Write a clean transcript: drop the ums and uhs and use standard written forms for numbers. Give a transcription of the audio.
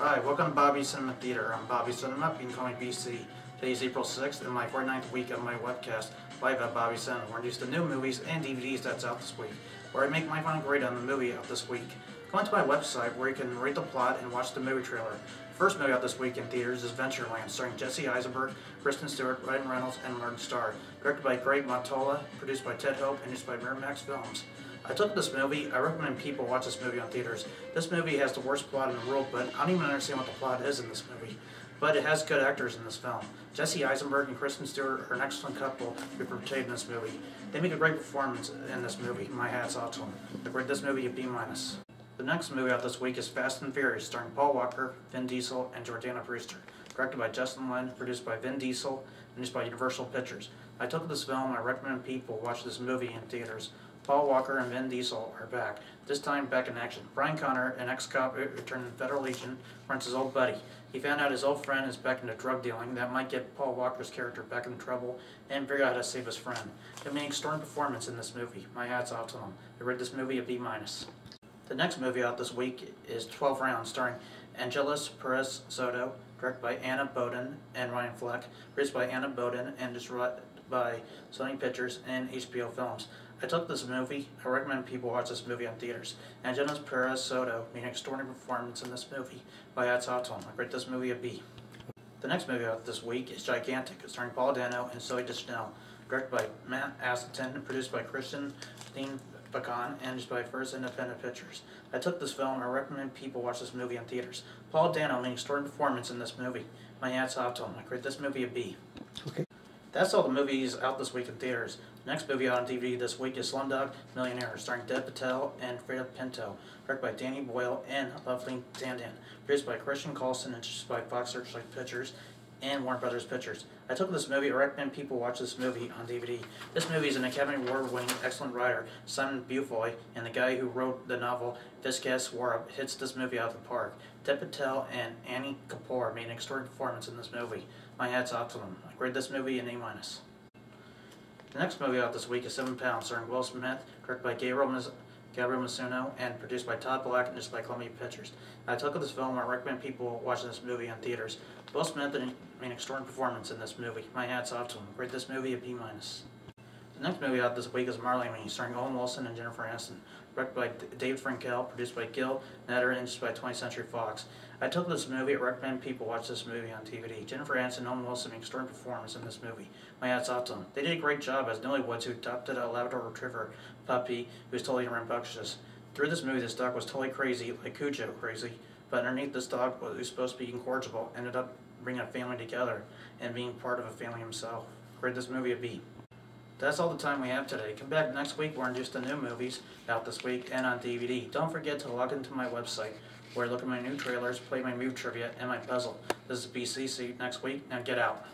Hi, welcome to Bobby Cinema Theater. I'm Bobby Cinema. You can call me BC. Today is April 6th and my 49th week of my webcast live at Bobby Cinema. We're introduced to new movies and DVDs that's out this week, where I make my final grade on the movie out this week. Go onto my website where you can read the plot and watch the movie trailer. The first movie out this week in theaters is Ventureland, starring Jesse Eisenberg, Kristen Stewart, Ryan Reynolds, and Martin Starr. Directed by Greg Mottola, produced by Ted Hope, and produced by Miramax Films. I took this movie. I recommend people watch this movie on theaters. This movie has the worst plot in the world, but I don't even understand what the plot is in this movie. But it has good actors in this film. Jesse Eisenberg and Kristen Stewart are an excellent couple who portrayed in this movie. They make a great performance in this movie. My hat's off to them. I rate this movie a B-. The next movie out this week is Fast and Furious, starring Paul Walker, Vin Diesel, and Jordana Brewster. Directed by Justin Lin, produced by Vin Diesel, and produced by Universal Pictures. I took this film. I recommend people watch this movie in theaters. Paul Walker and Vin Diesel are back, this time back in action. Brian Connor, an ex-cop returned to the Federal Legion, runs his old buddy. He found out his old friend is back into drug dealing. That might get Paul Walker's character back in trouble and figure out how to save his friend. They made an extraordinary performance in this movie. My hat's off to them. I rate this movie a B-. The next movie out this week is 12 Rounds, starring Angeles Perez Soto, directed by Anna Boden and Ryan Fleck, produced by Anna Boden and distributed by Sony Pictures and HBO Films. I took this movie. I recommend people watch this movie on theaters. Angeles Perez Soto made an extraordinary performance in this movie. My hat's off to him. I rate this movie a B. The next movie out this week is Gigantic, starring Paul Dano and Zoe Deschanel, directed by Matt Asselton and produced by Christian Dean Bacon and produced by First Independent Pictures. I took this film. I recommend people watch this movie in theaters. Paul Dano made an extraordinary performance in this movie. My hat's off to him. I rate this movie a B. Okay. That's all the movies out this week in theaters. The next movie out on DVD this week is Slumdog Millionaire, starring Dev Patel and Freida Pinto, directed by Danny Boyle and Lovely Dandan, produced by Christian Coulson and produced by Fox Searchlight Pictures and Warner Brothers Pictures. I took this movie. I recommend people watch this movie on DVD. This movie is an Academy Award-winning excellent writer, Simon Beaufoy, and the guy who wrote the novel Viscas Warab hits this movie out of the park. Dev Patel and Annie Kapoor made an extraordinary performance in this movie. My hat's off to them. I grade this movie an A-. The next movie out this week is 7 Pounds, starring Will Smith, directed by Gabriel Mizuno, and produced by Todd Black and produced by Columbia Pictures. I took this film. I recommend people watch this movie on theaters. Will Smith made an extraordinary performance in this movie. My hat's off to him. Rate this movie a B-. The next movie out this week is Marley and Me, starring Owen Wilson and Jennifer Aniston, directed by David Frankel, produced by Gil Netter, and produced by 20th Century Fox. I took this movie. I recommend people watch this movie on DVD. Jennifer Aniston and Owen Wilson made an extraordinary performance in this movie. My hat's off to them. They did a great job as newlyweds who adopted a Labrador Retriever puppy who was totally rambunctious. Through this movie, this dog was totally crazy, like Cujo crazy, but underneath this dog, who was supposed to be incorrigible, ended up bringing a family together and being part of a family himself. Rate this movie a B. That's all the time we have today. Come back next week. We're introduced to new movies out this week and on DVD. Don't forget to log into my website where I look at my new trailers, play my movie trivia, and my puzzle. This is BC. See you next week. Now get out.